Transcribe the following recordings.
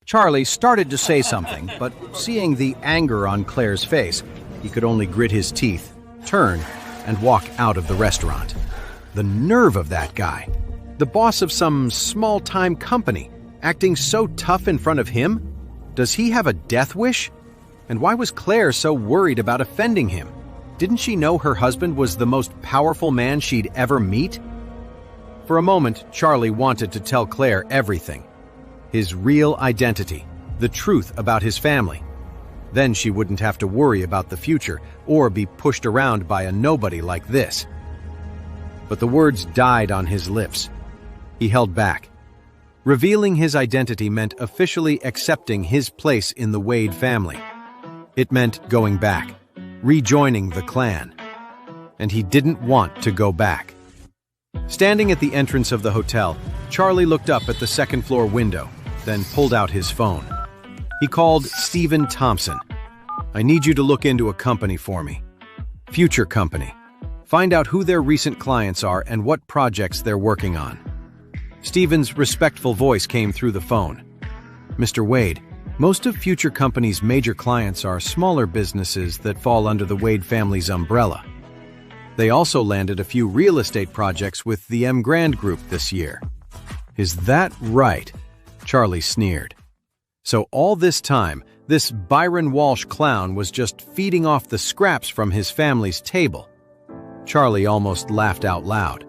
Charlie started to say something, but seeing the anger on Claire's face, he could only grit his teeth, turn, and walk out of the restaurant. The nerve of that guy! The boss of some small-time company, acting so tough in front of him? Does he have a death wish? And why was Claire so worried about offending him? Didn't she know her husband was the most powerful man she'd ever meet? For a moment, Charlie wanted to tell Claire everything. His real identity, the truth about his family. Then she wouldn't have to worry about the future or be pushed around by a nobody like this. But the words died on his lips. He held back. Revealing his identity meant officially accepting his place in the Wade family. It meant going back, rejoining the clan. And he didn't want to go back. Standing at the entrance of the hotel, Charlie looked up at the second-floor window, then pulled out his phone. He called Stephen Thompson. "I need you to look into a company for me. Future company. Find out who their recent clients are and what projects they're working on." Stephen's respectful voice came through the phone. "Mr. Wade, most of Future Company's major clients are smaller businesses that fall under the Wade family's umbrella. They also landed a few real estate projects with the M. Grand Group this year." "Is that right?" Charlie sneered. So all this time, this Byron Walsh clown was just feeding off the scraps from his family's table. Charlie almost laughed out loud.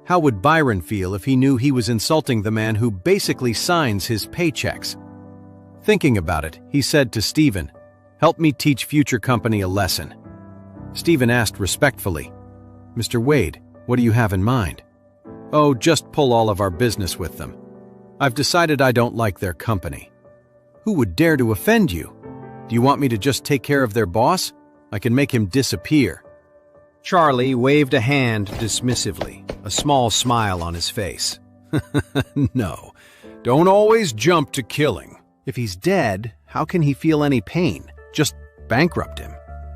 How would Byron feel if he knew he was insulting the man who basically signs his paychecks? Thinking about it, he said to Stephen, "Help me teach Future Company a lesson." Stephen asked respectfully, "Mr. Wade, what do you have in mind?" "Oh, just pull all of our business with them. I've decided I don't like their company." "Who would dare to offend you? Do you want me to just take care of their boss? I can make him disappear." Charlie waved a hand dismissively, a small smile on his face. "No, don't always jump to killing. If he's dead, how can he feel any pain? Just bankrupt him.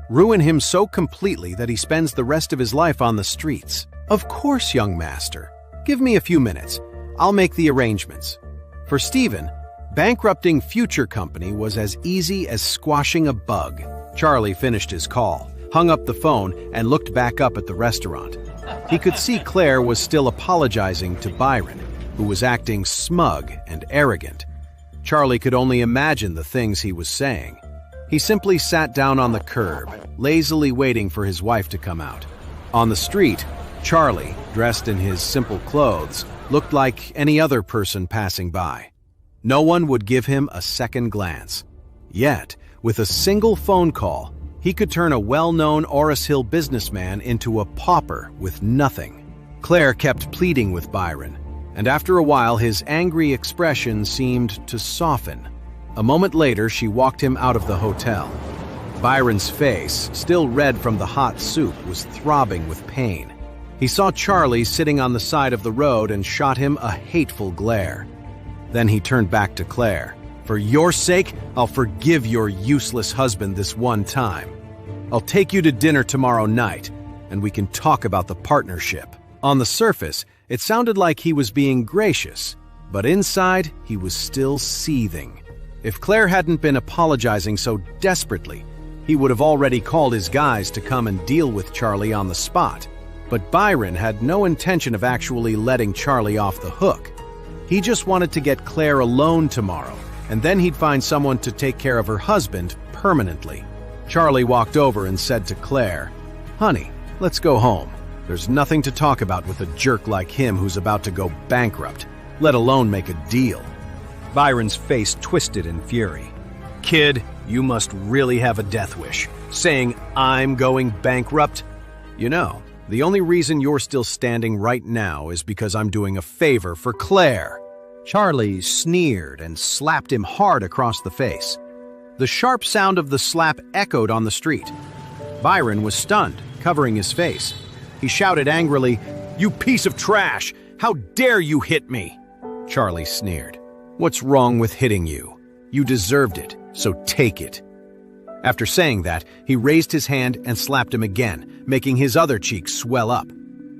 Ruin him so completely that he spends the rest of his life on the streets. Of course, young master. Give me a few minutes. I'll make the arrangements." For Stephen, bankrupting Future Company was as easy as squashing a bug. Charlie finished his call, hung up the phone, and looked back up at the restaurant. He could see Claire was still apologizing to Byron, who was acting smug and arrogant. Charlie could only imagine the things he was saying. He simply sat down on the curb, lazily waiting for his wife to come out. On the street, Charlie, dressed in his simple clothes, looked like any other person passing by. No one would give him a second glance. Yet, with a single phone call, he could turn a well-known Oris Hill businessman into a pauper with nothing. Claire kept pleading with Byron, and after a while his angry expression seemed to soften. A moment later, she walked him out of the hotel. Byron's face, still red from the hot soup, was throbbing with pain. He saw Charlie sitting on the side of the road and shot him a hateful glare. Then he turned back to Claire. "For your sake, I'll forgive your useless husband this one time. I'll take you to dinner tomorrow night, and we can talk about the partnership." On the surface, it sounded like he was being gracious, but inside, he was still seething. If Claire hadn't been apologizing so desperately, he would have already called his guys to come and deal with Charlie on the spot. But Byron had no intention of actually letting Charlie off the hook. He just wanted to get Claire alone tomorrow, and then he'd find someone to take care of her husband permanently. Charlie walked over and said to Claire, "Honey, let's go home. There's nothing to talk about with a jerk like him who's about to go bankrupt, let alone make a deal." Byron's face twisted in fury. "Kid, you must really have a death wish, saying I'm going bankrupt. You know, the only reason you're still standing right now is because I'm doing a favor for Claire." Charlie sneered and slapped him hard across the face. The sharp sound of the slap echoed on the street. Byron was stunned, covering his face. He shouted angrily, "You piece of trash! How dare you hit me!" Charlie sneered. "What's wrong with hitting you? You deserved it, so take it." After saying that, he raised his hand and slapped him again, making his other cheek swell up.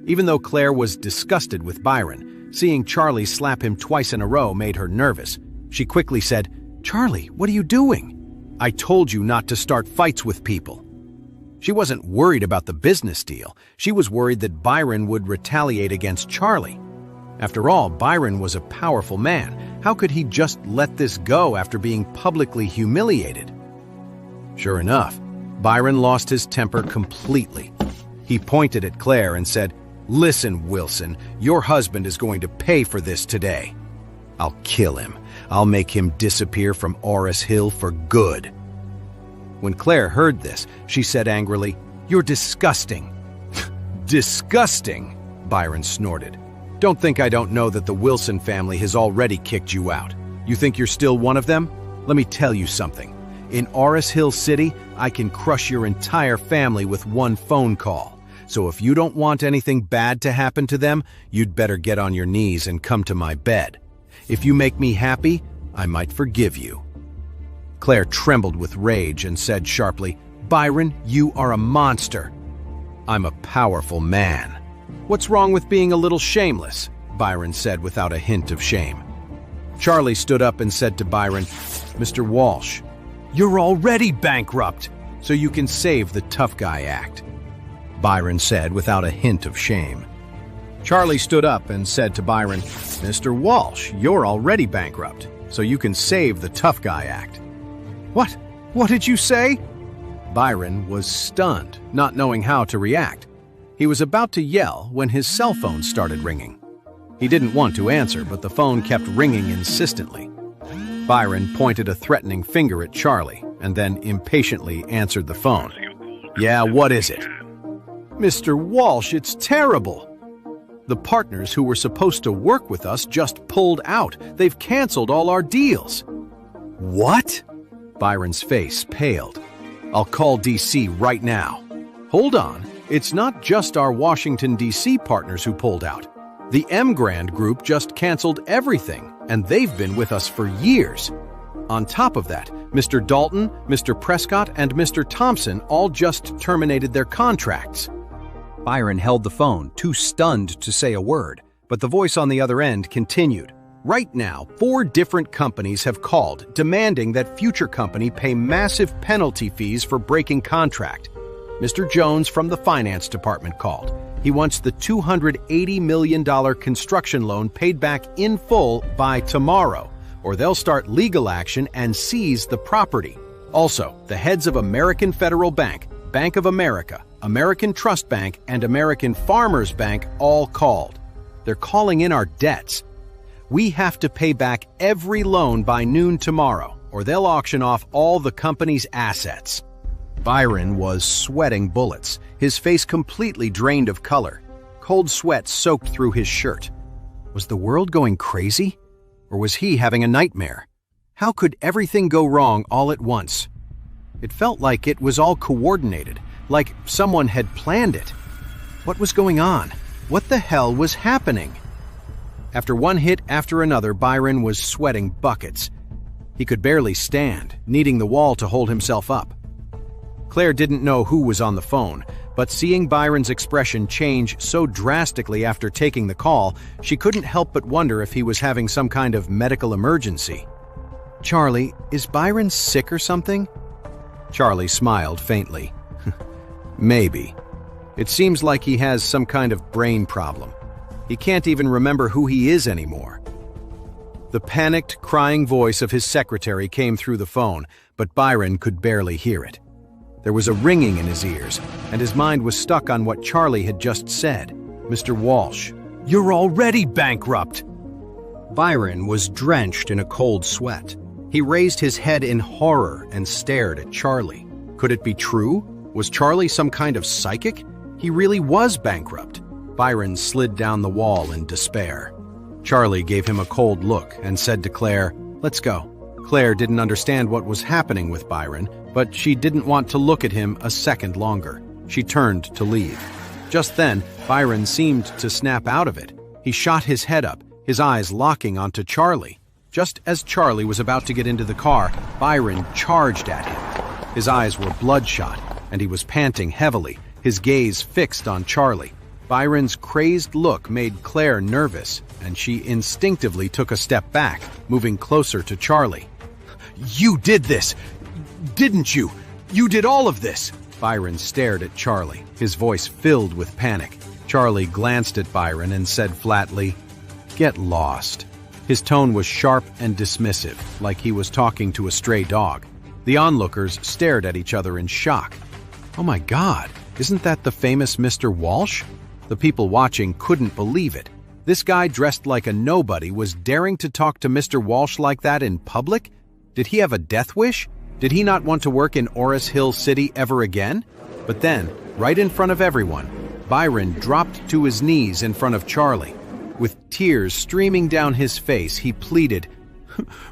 Even though Claire was disgusted with Byron, seeing Charlie slap him twice in a row made her nervous. She quickly said, "Charlie, what are you doing? I told you not to start fights with people." She wasn't worried about the business deal. She was worried that Byron would retaliate against Charlie. After all, Byron was a powerful man. How could he just let this go after being publicly humiliated? Sure enough, Byron lost his temper completely. He pointed at Claire and said, "Listen, Wilson, your husband is going to pay for this today. I'll kill him. I'll make him disappear from Orris Hill for good." When Claire heard this, she said angrily, "You're disgusting." "Disgusting?" Byron snorted. "Don't think I don't know that the Wilson family has already kicked you out. You think you're still one of them? Let me tell you something. In Orris Hill City, I can crush your entire family with one phone call. So if you don't want anything bad to happen to them, you'd better get on your knees and come to my bed. If you make me happy, I might forgive you." Claire trembled with rage and said sharply, "Byron, you are a monster." "I'm a powerful man." "What's wrong with being a little shameless?" Byron said without a hint of shame. Charlie stood up and said to Byron, "Mr. Walsh, you're already bankrupt, so you can save the tough guy act," Byron said without a hint of shame. Charlie stood up and said to Byron, "Mr. Walsh, you're already bankrupt, so you can save the tough guy act." "What? What did you say?" Byron was stunned, not knowing how to react. He was about to yell when his cell phone started ringing. He didn't want to answer, but the phone kept ringing insistently. Byron pointed a threatening finger at Charlie and then impatiently answered the phone. "Yeah, what is it?" "Mr. Walsh, it's terrible. The partners who were supposed to work with us just pulled out. They've canceled all our deals." "What?" Byron's face paled. "I'll call DC right now." "Hold on. It's not just our Washington, D.C. partners who pulled out. The M Grand Group just canceled everything, and they've been with us for years. On top of that, Mr. Dalton, Mr. Prescott, and Mr. Thompson all just terminated their contracts." Byron held the phone, too stunned to say a word, but the voice on the other end continued. "Right now, 4 different companies have called, demanding that Future Company pay massive penalty fees for breaking contract. Mr. Jones from the finance department called. He wants the $280 million construction loan paid back in full by tomorrow, or they'll start legal action and seize the property. Also, the heads of American Federal Bank, Bank of America, American Trust Bank, and American Farmers Bank all called. They're calling in our debts. We have to pay back every loan by noon tomorrow, or they'll auction off all the company's assets." Byron was sweating bullets, his face completely drained of color. Cold sweat soaked through his shirt. Was the world going crazy? Or was he having a nightmare? How could everything go wrong all at once? It felt like it was all coordinated, like someone had planned it. What was going on? What the hell was happening? After one hit after another, Byron was sweating buckets. He could barely stand, needing the wall to hold himself up. Claire didn't know who was on the phone, but seeing Byron's expression change so drastically after taking the call, she couldn't help but wonder if he was having some kind of medical emergency. "Charlie, is Byron sick or something?" Charlie smiled faintly. "Maybe. It seems like he has some kind of brain problem. He can't even remember who he is anymore." The panicked, crying voice of his secretary came through the phone, but Byron could barely hear it. There was a ringing in his ears, and his mind was stuck on what Charlie had just said. "Mr. Walsh, you're already bankrupt!" Byron was drenched in a cold sweat. He raised his head in horror and stared at Charlie. Could it be true? Was Charlie some kind of psychic? He really was bankrupt. Byron slid down the wall in despair. Charlie gave him a cold look and said to Claire, "Let's go." Claire didn't understand what was happening with Byron, but she didn't want to look at him a second longer. She turned to leave. Just then, Byron seemed to snap out of it. He shot his head up, his eyes locking onto Charlie. Just as Charlie was about to get into the car, Byron charged at him. His eyes were bloodshot, and he was panting heavily, his gaze fixed on Charlie. Byron's crazed look made Claire nervous, and she instinctively took a step back, moving closer to Charlie. You did this! Didn't you? You did all of this! Byron stared at Charlie, his voice filled with panic. Charlie glanced at Byron and said flatly, "Get lost." His tone was sharp and dismissive, like he was talking to a stray dog. The onlookers stared at each other in shock. Oh my God, isn't that the famous Mr. Walsh? The people watching couldn't believe it. This guy dressed like a nobody was daring to talk to Mr. Walsh like that in public? Did he have a death wish? Did he not want to work in Oris Hill City ever again? But then, right in front of everyone, Byron dropped to his knees in front of Charlie. With tears streaming down his face, he pleaded,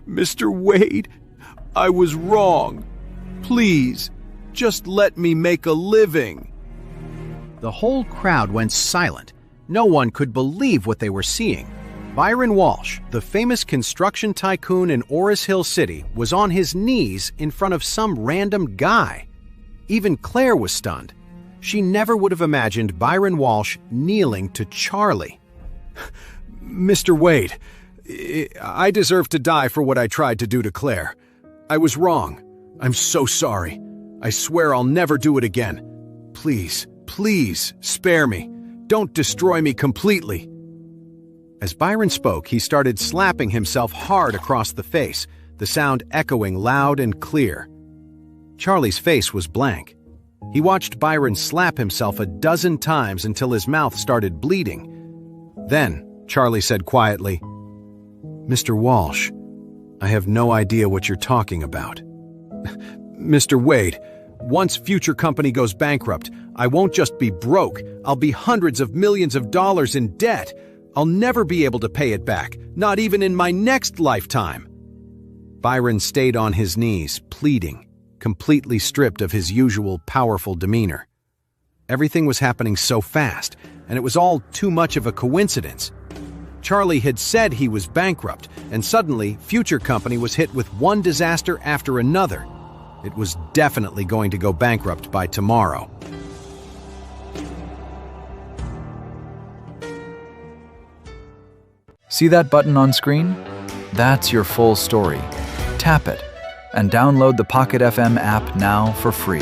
"Mr. Wade, I was wrong. Please, just let me make a living." The whole crowd went silent. No one could believe what they were seeing. Byron Walsh, the famous construction tycoon in Oris Hill City, was on his knees in front of some random guy. Even Claire was stunned. She never would have imagined Byron Walsh kneeling to Charlie. "Mr. Wade, I deserve to die for what I tried to do to Claire. I was wrong. I'm so sorry. I swear I'll never do it again. Please, please, spare me. Don't destroy me completely." As Byron spoke, he started slapping himself hard across the face, the sound echoing loud and clear. Charlie's face was blank. He watched Byron slap himself a dozen times until his mouth started bleeding. Then, Charlie said quietly, "Mr. Walsh, I have no idea what you're talking about." "Mr. Wade, once Future Company goes bankrupt, I won't just be broke, I'll be hundreds of millions of dollars in debt. I'll never be able to pay it back, not even in my next lifetime." Byron stayed on his knees, pleading, completely stripped of his usual powerful demeanor. Everything was happening so fast, and it was all too much of a coincidence. Charlie had said he was bankrupt, and suddenly Future Company was hit with one disaster after another. It was definitely going to go bankrupt by tomorrow. See that button on screen? That's your full story. Tap it and download the Pocket FM app now for free.